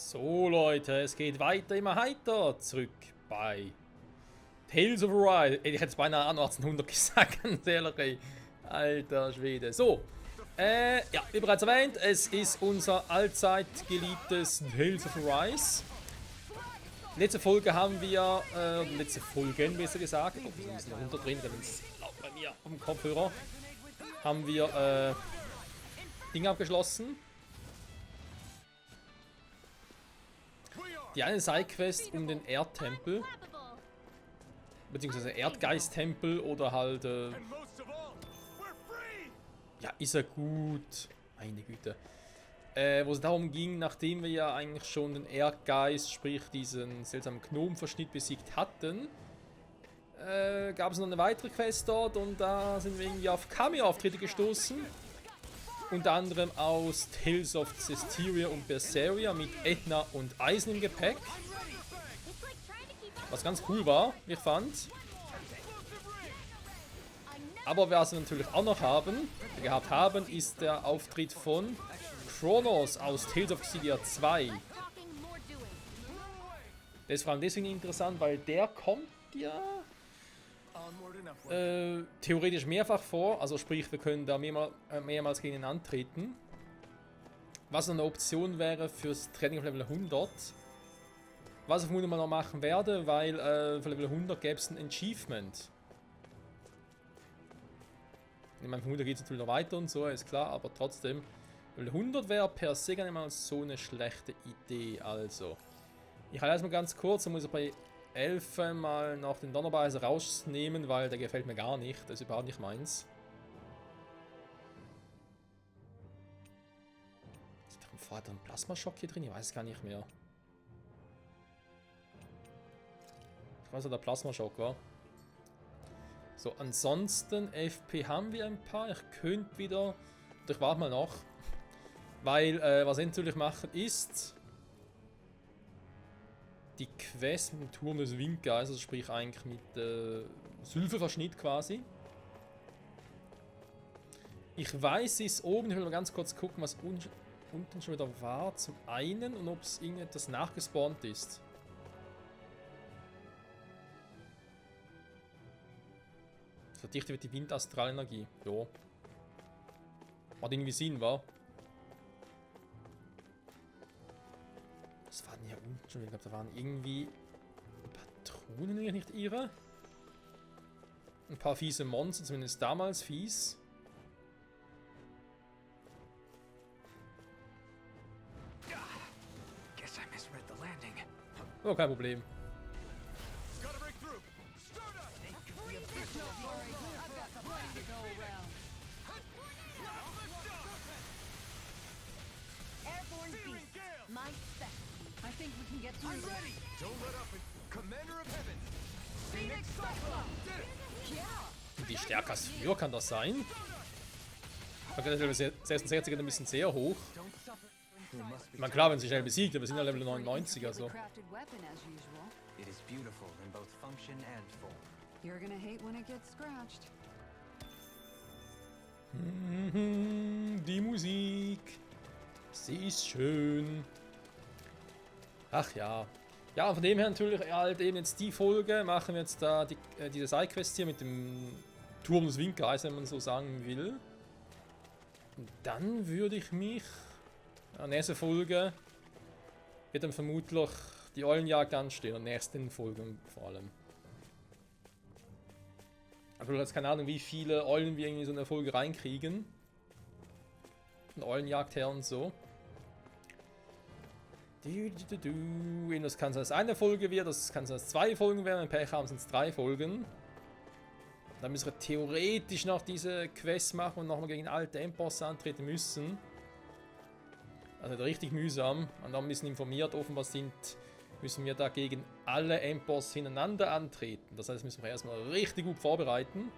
So Leute, es geht weiter immer heiter zurück bei Tales of Arise. Ich hätte es beinahe an 1800 gesagt, ganz ehrlich, ey. Alter Schwede. So, ja, wie bereits erwähnt, es ist unser allzeit geliebtes Tales of Arise. Letzte Folge haben wir, letzte Folgen besser gesagt, ich muss ein bisschen runterdrehen, damit es laut bei mir auf dem Kopfhörer, haben wir Ding abgeschlossen. Die eine Sidequest um den Erdtempel, beziehungsweise Erdgeist-Tempel oder halt, ja, ist er gut, meine Güte. Wo es darum ging, nachdem wir ja eigentlich schon den Erdgeist, sprich diesen seltsamen Gnomenverschnitt besiegt hatten, gab es noch eine weitere Quest dort und da sind wir irgendwie auf Cameo-Auftritte gestoßen. Unter anderem aus Tales of Cestiria und Berseria mit Etna und Eisen im Gepäck. Was ganz cool war, wie ich fand. Aber was wir natürlich auch noch gehabt haben, ist der Auftritt von Kronos aus Tales of Cestiria 2. Der ist vor allem deswegen interessant, weil der kommt ja theoretisch mehrfach vor, also sprich, wir können da mehrmals gegen ihn antreten. Was eine Option wäre fürs Training auf Level 100. Was ich vermutlich mal noch machen werde, weil für Level 100 gäbe es ein Achievement. Ich meine, vermutlich geht es natürlich noch weiter und so, ist klar, aber trotzdem. Level 100 wäre per se gar nicht mal so eine schlechte Idee, also. Ich halte erstmal ganz kurz, dann muss ich bei 11 mal noch den Donnerbeißer rausnehmen, weil der gefällt mir gar nicht. Das ist überhaupt nicht meins. Ist da vorher ein Plasmaschock hier drin? Ich weiß es gar nicht mehr. Ich weiß, was der Plasmaschock war. So, ansonsten FP haben wir ein paar. Ich könnte wieder... Ich warte mal noch. Weil, was ich natürlich machen ist... die Quest mit dem Turm des Windgeists, also sprich eigentlich mit Sylphenverschnitt quasi. Ich weiß, sie ist oben, ich will mal ganz kurz gucken, was unten schon wieder war, zum einen, und ob es irgendetwas nachgespawnt ist. Verdichtet wird die Windastralenergie, jo. Macht irgendwie Sinn, wa? Was war denn hier unten schon? Ich glaube, da waren irgendwie Patronen, wenn ich nicht irre. Ein paar fiese Monster, zumindest damals fies. Oh, kein Problem. I think we can get through. I'm ready. Don't let up. Commander of Heaven. Phoenix Cyclops. Yeah. Wie stärker als früher kann das sein? Level 66 ein bisschen sehr hoch. Ich meine, klar, wenn sie schnell besiegt, aber wir sind ja Level 99, also. It is beautiful in both function and form. You're gonna hate when it gets scratched. Die Musik. Sie ist schön. Ach ja. Ja, von dem her natürlich halt eben jetzt die Folge. Machen wir jetzt da diese Sidequest hier mit dem Turm des Windgeists, wenn man so sagen will. Und dann würde ich mich... nächste Folge wird dann vermutlich die Eulenjagd anstehen. Und nächsten Folgen vor allem. Also jetzt keine Ahnung, wie viele Eulen wir irgendwie so in eine Folge reinkriegen. Eine Eulenjagd her und so. Das kann sein, dass es eine Folge wird, das kann sein, dass es 2 Folgen werden. Wenn wir Pech haben, sind es 3 Folgen. Dann müssen wir theoretisch noch diese Quest machen und nochmal gegen alte Endbosse antreten müssen. Also richtig mühsam. Und dann ein bisschen informiert, offenbar müssen wir dagegen alle Endbosse hintereinander antreten. Das heißt, müssen wir erstmal richtig gut vorbereiten.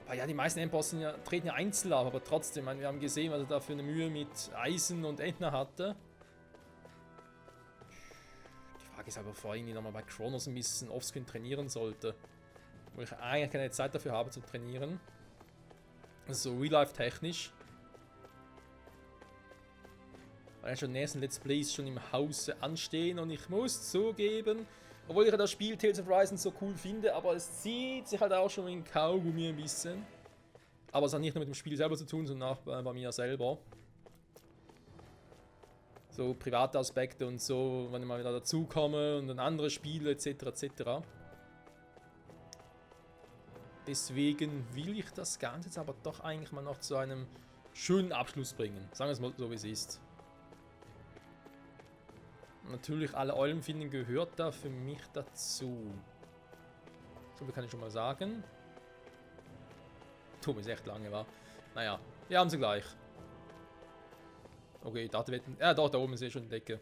Weil ja, die meisten Endbosse treten ja einzeln auf, aber trotzdem, ich meine, wir haben gesehen, was er da für eine Mühe mit Eisen und Etna hatte. Die Frage ist aber vor allem, nochmal bei Kronos ein bisschen offscreen trainieren sollte. Wo ich eigentlich keine Zeit dafür habe zu trainieren. Also so real-life technisch. weil ja schon die nächsten Let's Plays schon im Hause anstehen und ich muss zugeben, obwohl ich ja das Spiel Tales of Horizon so cool finde, aber es zieht sich halt auch schon in Kaugummi ein bisschen. Aber es hat nicht nur mit dem Spiel selber zu tun, sondern auch bei mir selber. So private Aspekte und so, wenn ich mal wieder dazukomme und dann andere Spiele etc. etc. Deswegen will ich das Ganze jetzt aber doch eigentlich mal noch zu einem schönen Abschluss bringen. Sagen wir es mal so, wie es ist. Natürlich, alle Eulenfinden gehört da für mich dazu. So viel kann ich schon mal sagen. Tom ist echt lange, war. Naja, wir haben sie gleich. Okay, Datenwetten. Ja, doch, da oben ist ja schon die Decke.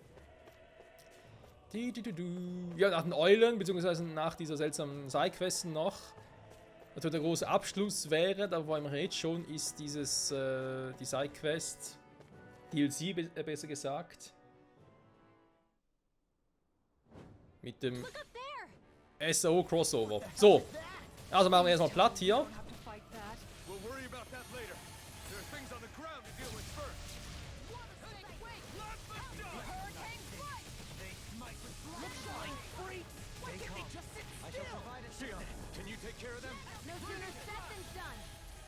Ja, nach den Eulen, beziehungsweise nach dieser seltsamen Sidequest noch. Natürlich der große Abschluss wäre, da wollen wir jetzt schon, ist dieses, die Sidequest, DLC besser gesagt. Mit dem SAO Crossover. So, also machen wir erstmal platt hier. Have to fight that. We'll worry about that later. There are things on the ground to deal with first. Hurricane strike! They smite with Look sharp, freaks! Why can't they just sit still? Sion, can you take care of them? No sooner said than done.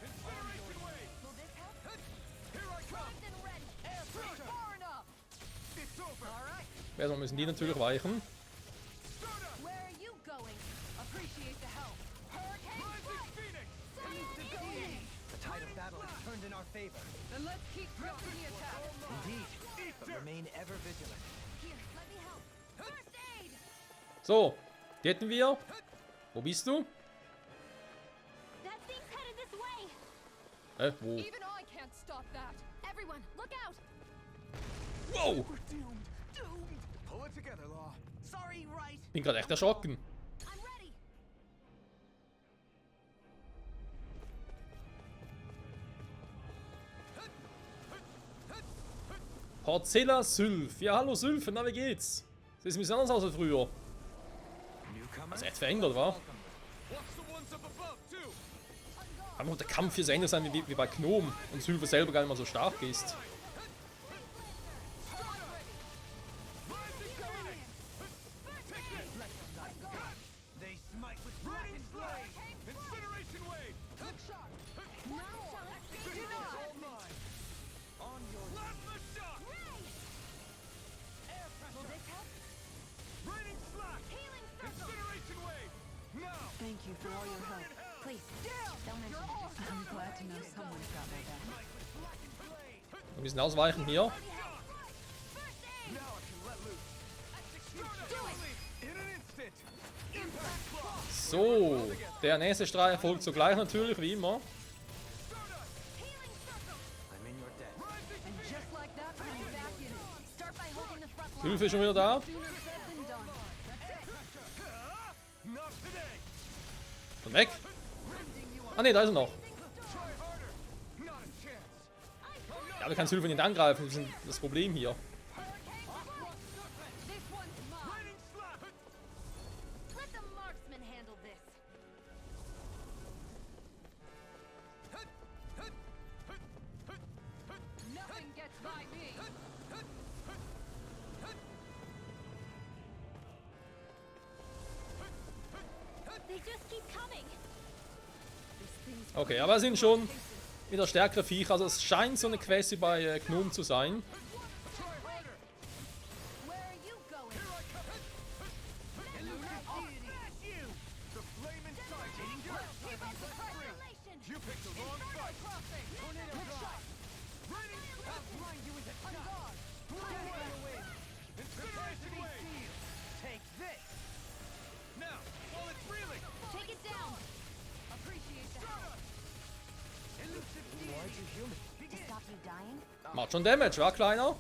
Incineration wave! Will this help? Here I come! Primed and ready. Airstrike far enough. It's over! All right. Erstmal müssen die natürlich weichen. Where are you going? Appreciate the help. Hurricane Rising strike! Phoenix! Indeed. The tide of battle has turned in our favor. Then let's keep pressing the attack. Indeed, but remain ever vigilant. Here, let me help. First aid! So, die hätten wir. Wo bist du? That thing's headed this way. Wo? Even I can't stop that. Everyone, look out! Wow! We're doomed! Doomed! Pull it together, Law. Sorry, right? Bin gerade echt erschrocken. I'm ready. Horzilla Sylph. Ja, hallo Sylph, na wie geht's? Das ist ein bisschen anders als früher. Newcomer? Also echt verändert, wa? Watch the ones up above, too! Aber muss der Kampf hier so ähnlich sein wie bei Gnome und Sylph selber gar nicht mal so stark ist. They smite with Raining lightning flame! Incineration wave! Look sharp. No. This is all mine! on your Plasma shock! Air pressure. Will this help? Raining slash! Healing circle. Incineration wave! Now! Thank you for all your help. Please, don't mention You're all it. I'm glad to know someone's got my back. Wir müssen ausweichen hier. First aid. Now I can let loose! In an instant! Impact claw! So, der nächste Strahl erfolgt sogleich natürlich, wie immer. Healing circle. I'm in your debt. And just like that, I'm back in it. Start by holding the front line. Sylph ist schon wieder da. Sooner said than done. That's it. Not today! Und weg. Ah ne, da ist er noch. Try harder! Not a chance! Ja, aber kann Sylph nicht angreifen, das ist das Problem hier. This one's mine. Raining slap! Let the marksman handle this. Nothing gets by me. They just keep coming. Okay, aber es sind schon wieder stärkere Viecher. Also es scheint so eine Quest wie bei Gnome zu sein. Where are you going? The flame inside you! Keep up the isolation. You picked the wrong fight! Tornado drive. Raining slap! Blind you with a guard. Incineration wave! Take this! Now, while it's reeling! Take it down. Appreciate the help. Why aren't you human? To stop you dying? Macht schon Damage, wa, Kleiner?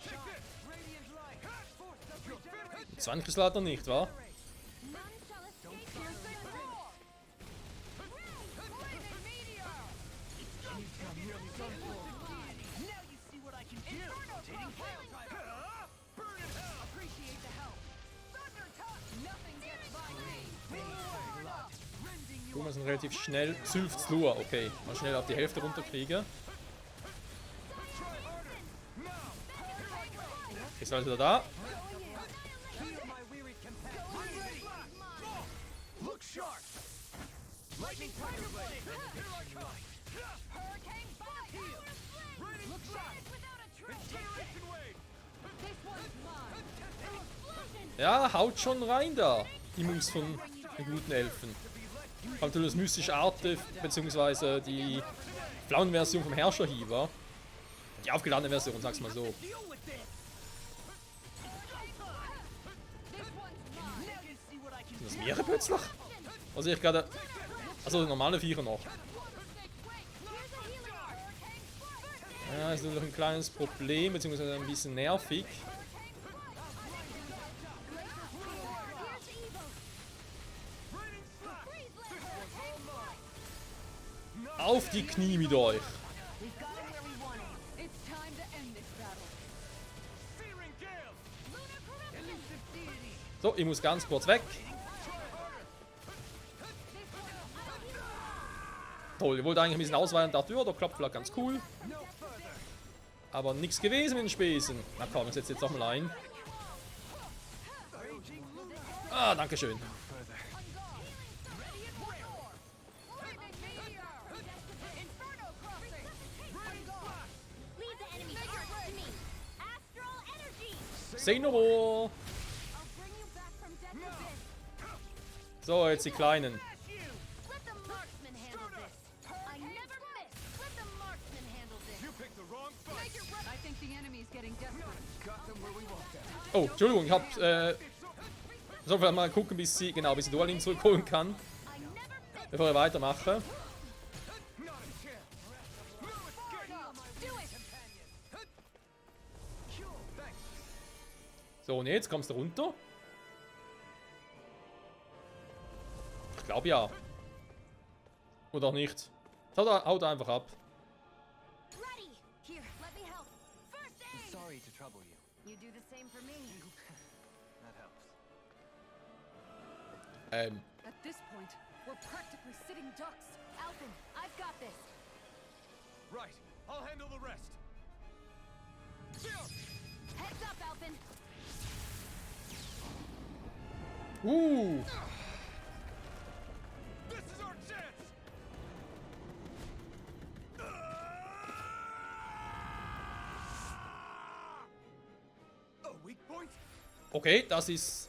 Check this! Radiant light! Force of regeneration! 20 Kristall hat er nicht, wa? None shall escape piercing roar. Flaming meteor. Now you see what I can do! Inferno cross. Burn in hell! Appreciate the help. Thunder touch. Nothing gets by me. Roar up. Wir müssen relativ schnell Sylph zu Lua. Okay, mal schnell auf die Hälfte runterkriegen. Ist alles wieder da. Heal my wearied companion. Look sharp! Lightning Thunder Blade! Here I come! Hurricane Bite! Raining Look Strike! sharp without a trace! Generation Wave! This one's mine! Explosion! Ja, haut schon rein da. Die Moves von den guten Elfen. Halt das mystische Arte, beziehungsweise die Pflaumenversion vom Herrscherhieber. Die aufgeladene Version, sag's mal so. Deal with this. This one's mine! Now you see what I can Sind das do. mehrere plötzlich? Also ich gerade... Also normale Viecher noch. Ja, ist natürlich ein kleines Problem, beziehungsweise ein bisschen nervig. Auf die Knie mit euch! We've got him where we want him. It's time to end this battle. Searing Gale! Lunar corruption! Elusive deity. So, ich muss ganz kurz weg. Toll, ich wollte eigentlich ein bisschen ausweichen, dachte, ja, da klappt vielleicht ganz cool. Aber nichts gewesen mit den Späßen. Na komm, ich setze jetzt doch mal ein. Ah, danke schön. Leave the enemy parts to me. Astral energy. Say no more. I'll bring you back from death abyss. So, jetzt die Kleinen. Let the marksman handle this. I never miss. Let the marksman handle this. You picked the wrong fight! I think the enemy's getting desperate. Got them where we want them. Oh, Entschuldigung, ich hab... soll vielleicht mal gucken, bis sie Dualin zurückholen kann, I never miss. bevor wir weitermachen. Not a chance! No escape! Do it. Thanks! So, und jetzt kommst du runter. Ich glaube ja. Oder auch nicht. Haut einfach ab. Ready. Here, let me help. First aid. Sorry to trouble you. You do the same for me. That helps. At this point, we're practically sitting ducks. Alphen, I've got this. Right, I'll handle the rest! Heads up, Alphen. This is our chance! A weak point? Okay, das ist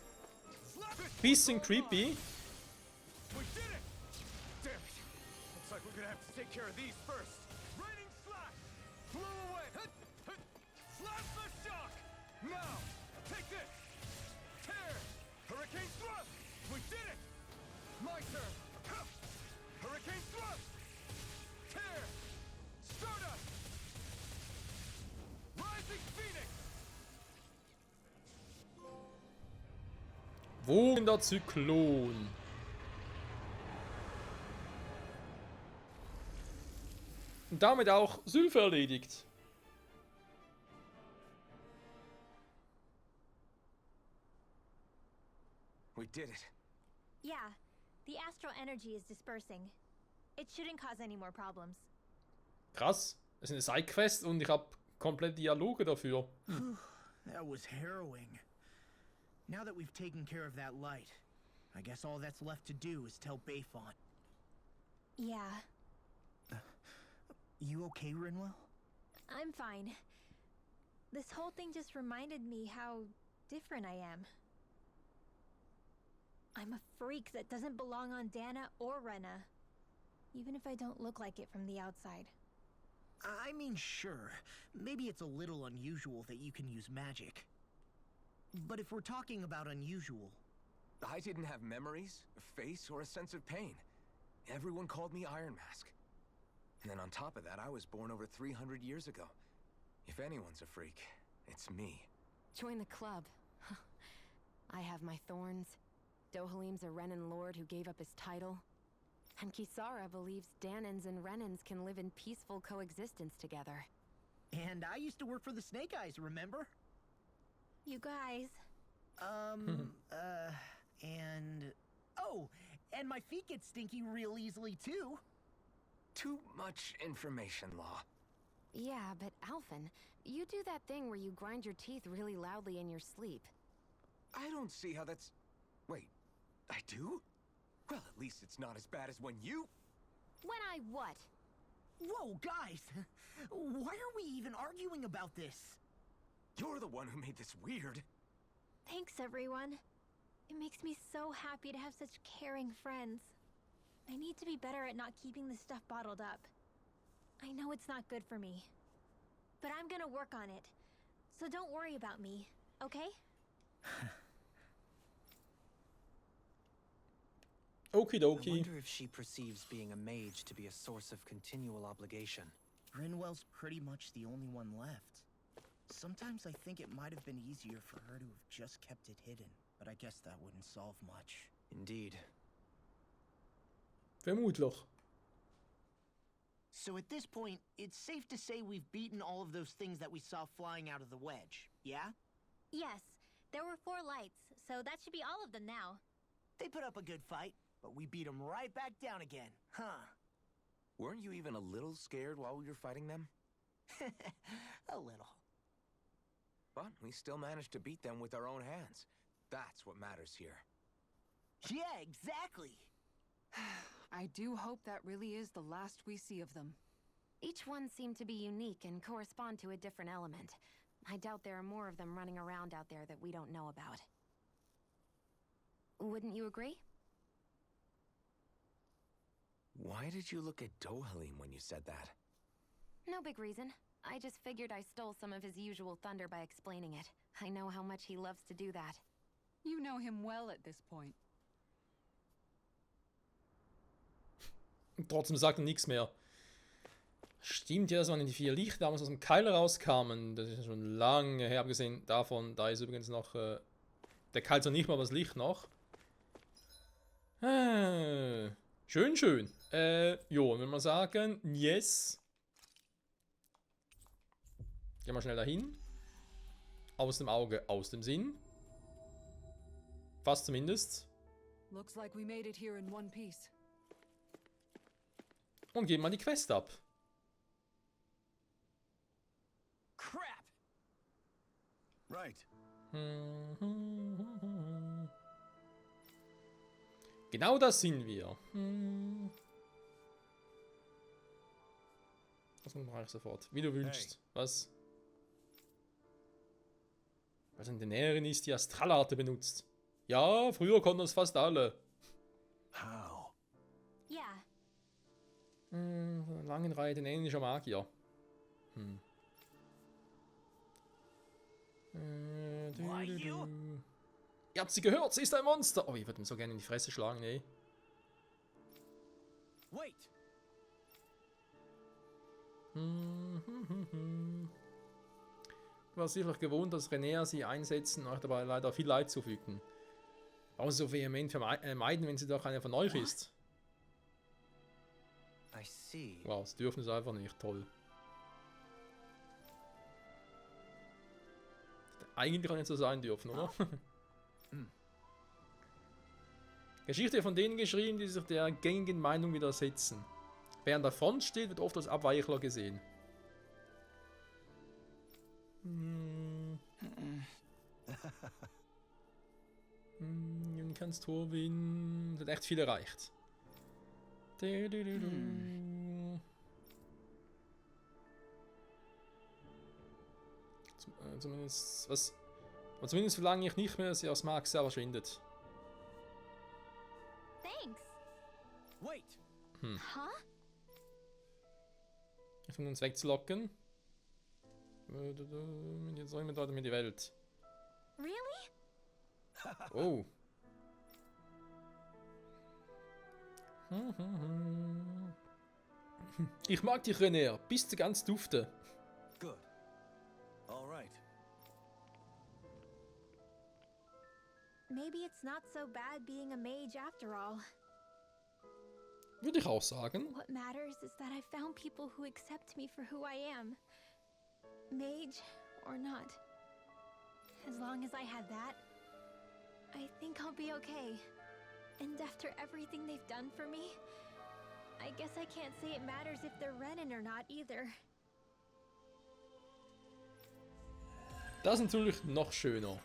Slap it! bisschen creepy. We did it! Damn it! Looks like we're gonna have to take care of these first. Raining slash! Flew away! Slash the shock! Now! Take this! Tear! Hurricane thrust! We did it! My turn! Hurricane thrust! Tear! Stardust! Rising Phoenix! Wogender Zyklon. Und damit auch Sylph erledigt. We did it. Yeah, the astral energy is dispersing. It shouldn't cause any more problems. Krass. Das ist eine Sidequest und ich habe komplett Dialoge dafür. That was harrowing. Now that we've taken care of that light, I guess all that's left to do is tell Bayfont. Yeah, You okay, Rinwell? I'm fine. This whole thing just reminded me how different I am. I'm a freak that doesn't belong on Dana or Rena, even if I don't look like it from the outside. I mean, sure. Maybe it's a little unusual that you can use magic. But if we're talking about unusual, I didn't have memories, a face, or a sense of pain. Everyone called me Iron Mask. And then on top of that, I was born over 300 years ago. If anyone's a freak, it's me. Join the club. I have my thorns. Dohalim's a Renan lord who gave up his title. And Kisara believes Danans and Renans can live in peaceful coexistence together. and I used to work for the Snake Eyes, remember? You guys. And... Oh, and my feet get stinky real easily, too. Too much information, Law. Yeah, but Alphen, you You do that thing where you grind your teeth really loudly in your sleep. I don't see how that's... Wait, I do? Well, at least it's not as bad as when you... When I what? Whoa, guys! Why are we even arguing about this? You're the one who made this weird. Thanks, everyone. It makes me so happy to have such caring friends. I need to be better at not keeping this stuff bottled up. I know it's not good for me. But I'm gonna work on it. So don't worry about me, okay? Okie I dokie. wonder if she perceives being a mage to be a source of continual obligation. Grinwell's pretty much the only one left. Sometimes I think it might have been easier for her to have just kept it hidden, but I guess that wouldn't solve much. Indeed. Vermutlich. So at this point, it's safe to say we've beaten all of those things that we saw flying out of the wedge, yeah? Yes, there were 4 lights, so that should be all of them now. They put up a good fight, but we beat them right back down again, huh? Weren't you even a little scared while we were fighting them? A little. But we still managed to beat them with our own hands. That's what matters here. Yeah, exactly! I do hope that really is the last we see of them. Each one seemed to be unique and correspond to a different element. I doubt there are more of them running around out there that we don't know about. Wouldn't you agree? Why did you look at Dohalim when you said that? No big reason. I just figured I stole some of his usual thunder by explaining it. I know how much he loves to do that. You know him well at this point. Und trotzdem sagt er nichts mehr. Stimmt ja, dass man die 4 Lichter damals aus dem Keil rauskamen. Das ist schon lange her, abgesehen davon. Da ist übrigens noch der Keil zwar nicht mal, aber das Licht noch. Schön, schön. Jo, wenn wir sagen, yes. Gehen wir schnell dahin. Aus dem Auge, aus dem Sinn. Fast zumindest. Looks like we made it here in one piece. Und geben mal die Quest ab. Crap! Right. Genau das sind wir. Das mache ich sofort. Wie du wünschst. Was? Was in der Näherin ist, die Astralarte benutzt. Ja, früher konnten das fast alle. How? Yeah. Langen Reihe den ähnlicher Magier. Why you? Ihr habt sie gehört, sie ist ein Monster. Oh, ich würde ihm so gerne in die Fresse schlagen, nee. Wait! Ich war sicherlich gewohnt, dass Renea sie einsetzen, euch dabei leider viel Leid zufügen. Warum so vehement vermeiden, wenn sie doch eine von euch ist? I see. Wow, das dürfen sie einfach nicht. Toll. Eigentlich kann nicht so sein dürfen, oder? Geschichte von denen geschrieben, die sich der gängigen Meinung widersetzen. Wer an der Front steht, wird oft als Abweichler gesehen. Kannst Torwin. Das hat echt viel erreicht. Zumindest, was? Und zumindest verlange ich nicht mehr, dass sie aus Marx selber verschwindet. Thanks. Wait! Huh? Um uns wegzulocken. Jetzt sollen wir dort mit die Welt. Really? Oh. Ich mag dich, René. Bist du ganz dufte. Good. All right. Maybe it's not so bad being a mage after all. Würde ich auch sagen. What matters is that I found people who accept me for who I am. Mage or not. As long as I had that, I think I'll be okay. And after everything they've done for me, I guess I can't say it matters if they're Renin or not either. Das ist natürlich noch schöner.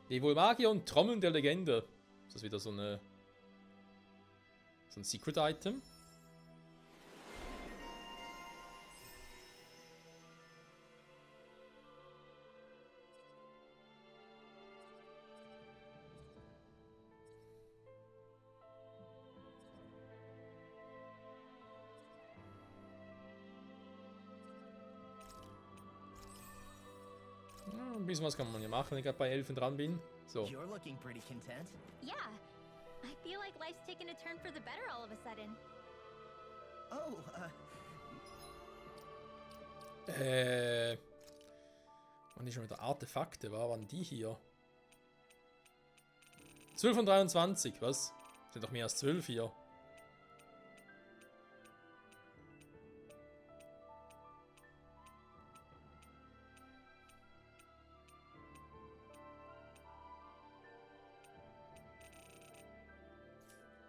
Die Vulmagion Trommeln der Legende. Ist das wieder so ein Secret Item? Ja, ein bisschen was kann man ja machen, wenn ich gerade bei Elfen dran bin. So. You're looking pretty content. Yeah. I feel like life's taken a turn for the better all of a sudden. Oh, Wann ist schon wieder Artefakte? War waren die hier? 12 von 23, was? Sind doch mehr als 12 hier.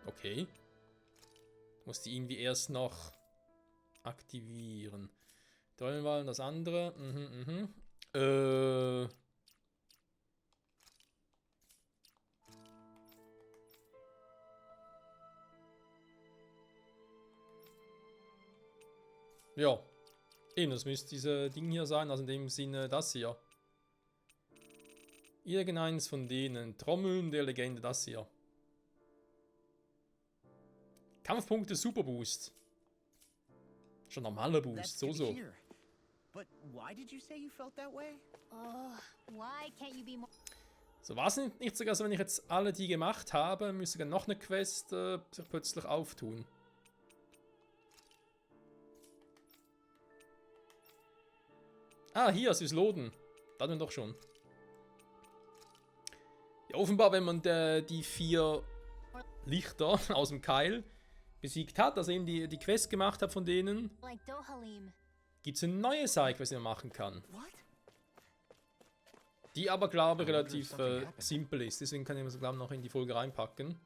Okay. Muss die irgendwie erst noch aktivieren. Dollenwallen, das andere. Ja. Eben, das müsste dieses Ding hier sein, also in dem Sinne das hier. Irgendeins von denen. Trommeln der Legende, das hier. Kampfpunkte Super Boost. Schon normaler Boost, that's good to so. hear. But why did you say you felt that way? Oh, why can't you be more... So, war es nicht sogar so, wenn ich jetzt alle die gemacht habe, müsste sogar noch eine Quest sich plötzlich auftun. Ah, hier, Süßloden. Da hatten wir doch schon. Ja, offenbar, wenn man die 4 Lichter aus dem Keil besiegt hat, also eben die Quest gemacht hat von denen, Like Dohalim. gibt es eine neue Side, was man machen kann. What? Die aber, glaube ich, relativ simpel ist. Deswegen kann ich mir so, glaube ich, noch in die Folge reinpacken.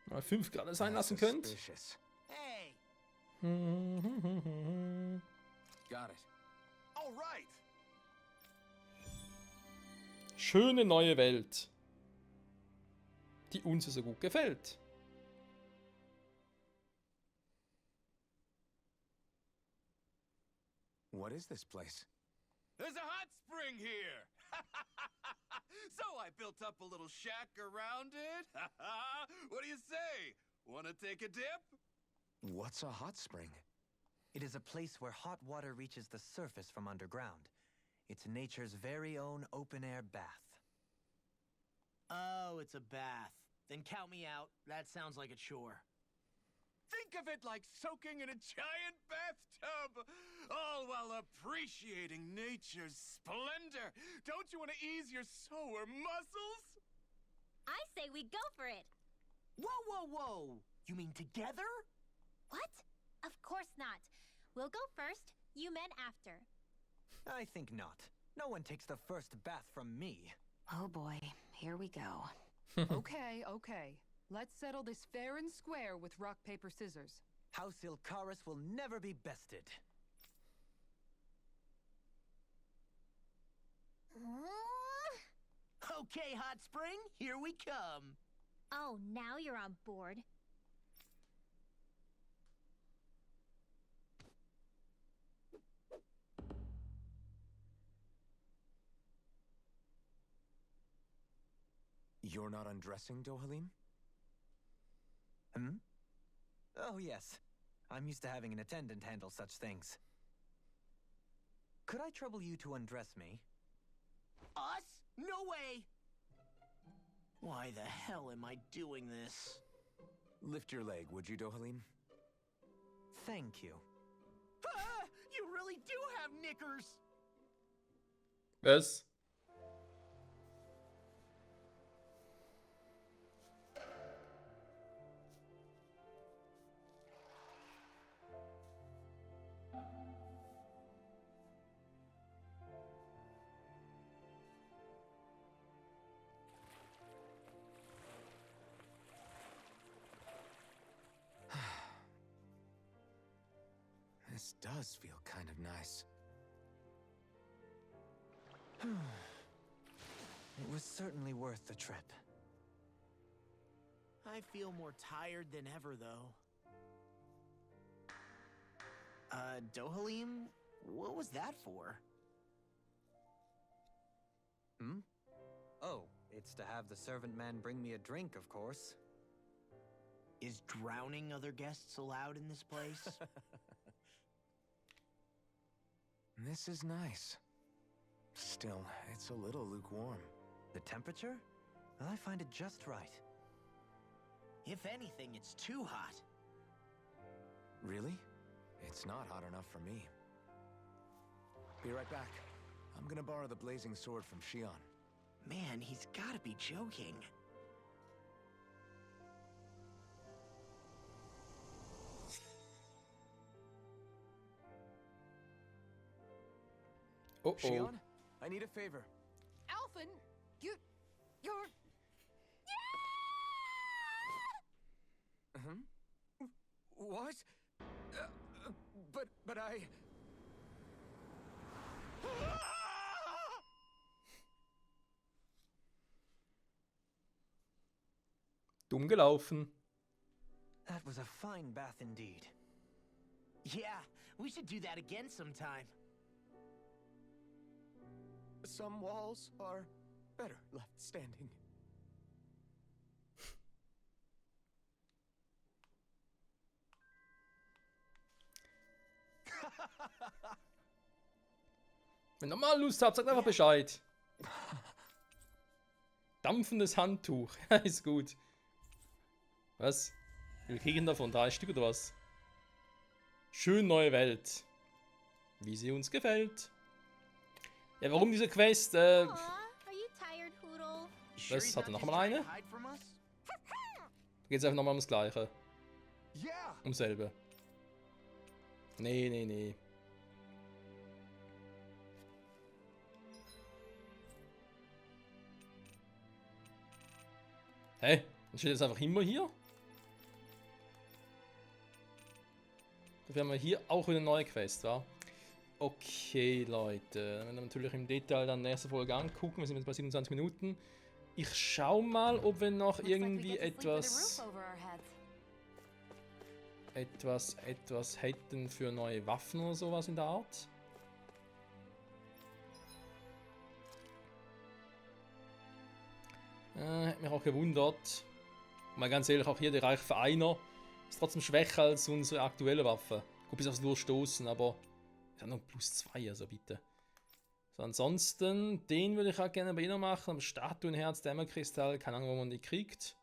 Mal 5 Grad sein lassen könnt. Suspicious. Hey! Got it. All right. Schöne neue Welt. Die uns so gut gefällt. What is this place? There's a hot spring here. So I built up a little shack around it. What do you say? Want to take a dip? What's a hot spring? It is a place where hot water reaches the surface from underground. It's nature's very own open-air bath. Oh, it's a bath. Then count me out. That sounds like a chore. Think of it like soaking in a giant bathtub, all while appreciating nature's splendor. Don't you want to ease your sore muscles? I say we go for it. Whoa, whoa, whoa! You mean together? What? Of course not. We'll go first, you men after. I think not. No one takes the first bath from me. Oh boy, here we go. Okay, okay. Let's settle this fair and square with rock, paper, scissors. House Ilkaris will never be bested. Okay, Hot Spring, here we come. Oh, now you're on board. You're not undressing, Dohalim? Hmm? Oh, yes. I'm used to having an attendant handle such things. Could I trouble you to undress me? Us? No way! Why the hell am I doing this? Lift your leg, would you, Dohalim? Thank you. Ah! You really do have knickers! Was? This does feel kind of nice. It was certainly worth the trip. I feel more tired than ever, though. Dohalim? What was that for? Hmm? Oh, it's to have the servant man bring me a drink, of course. Is drowning other guests allowed in this place? This is nice. Still, it's a little lukewarm. The temperature? Well, I find it just right. If anything, it's too hot. Really? It's not hot enough for me. Be right back. I'm gonna borrow the blazing sword from Shion. Man, he's gotta be joking. Oh, oh. Shion, I need a favor. Alphen, you're... What? But I... Dumm gelaufen. That was a fine bath indeed. Yeah, we should do that again sometime. Some walls are better left standing. Wenn ihr mal Lust habt, sagt einfach Bescheid. Dampfendes Handtuch. Ja, ist gut. Was? Wir kriegen davon 3 Stück oder was? Schön neue Welt. Wie sie uns gefällt. Ja, warum diese Quest? Aw, are you tired, Hoodle? Das hatte noch mal eine. Da geht's einfach nochmal ums Gleiche. Yeah! Ums selbe. Nee, nee, nee. Hä? Dann steht jetzt einfach immer hier. Dafür haben wir hier auch wieder eine neue Quest, wa? Okay, Leute. Dann werden wir natürlich im Detail dann nächste Folge angucken. Wir sind jetzt bei 27 Minuten. Ich schau mal, ob wir noch irgendwie etwas hätten für neue Waffen oder sowas in der Art. Hat mich auch gewundert. Mal ganz ehrlich, auch hier der Reich für einer ist trotzdem schwächer als unsere aktuelle Waffe. Gut, bis aufs Durchstoßen, aber ist ja noch +2, also bitte. So, ansonsten, den würde ich auch gerne bei Ihnen machen. Statuenherz, Dämmerkristall, keine Ahnung, wo man die kriegt.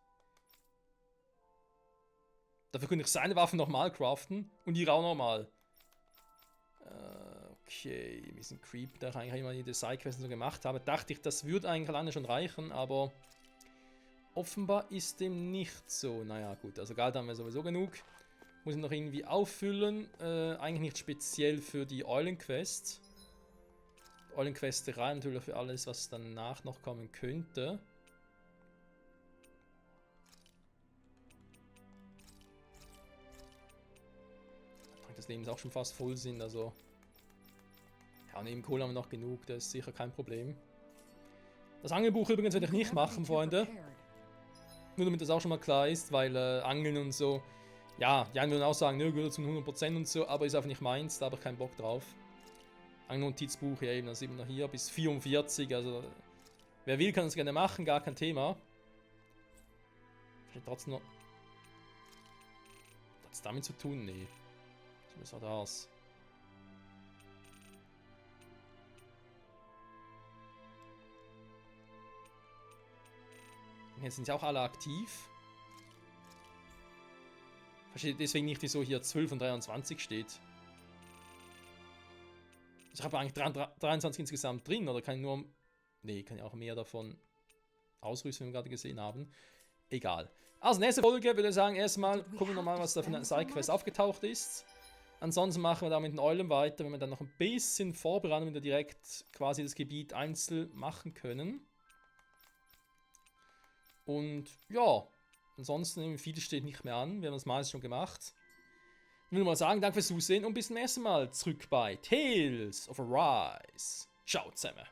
Dafür könnte ich seine Waffen nochmal craften und ihre auch nochmal. Okay, ein bisschen Creep, da ich eigentlich immer die Designquests so gemacht habe. Dachte ich, das würde eigentlich alleine schon reichen, aber offenbar ist dem nicht so. Naja, gut, also Geld haben wir sowieso genug. Muss ich noch irgendwie auffüllen. Eigentlich nicht speziell für die Eulenquest. Eulenquesterei natürlich für alles, was danach noch kommen könnte. Das Leben ist auch schon fast voll sind, also ja, neben Kohle haben wir noch genug, das ist sicher kein Problem. Das Angelbuch übrigens werde ich nicht machen, Freunde. Nur damit das auch schon mal klar ist, weil Angeln und so, ja, die einen würden auch sagen, nö, gehört zu 100% und so, aber ist einfach nicht meins, da habe ich keinen Bock drauf. Angelnotizbuch, ja eben, das ist eben noch hier bis 44, also wer will, kann das gerne machen, gar kein Thema. Steht trotzdem noch... Hat es damit zu tun? Nee. Was war das? Jetzt sind sie auch alle aktiv. Verstehe deswegen nicht, wieso hier 12 und 23 steht. Ich habe eigentlich 23 insgesamt drin, oder kann ich nur... Nee, kann ich auch mehr davon ausrüsten, wie wir gerade gesehen haben. Egal. Also nächste Folge würde ich sagen, erstmal gucken wir nochmal, was da für eine Sidequest aufgetaucht ist. Ansonsten machen wir da mit den Eulen weiter, wenn wir dann noch ein bisschen vorbereiten, wenn wir direkt quasi das Gebiet einzeln machen können. Und ja, ansonsten viel steht nicht mehr an, wir haben das meiste schon gemacht. Ich will mal sagen, danke fürs Zusehen und bis zum nächsten Mal zurück bei Tales of Arise. Ciao zusammen.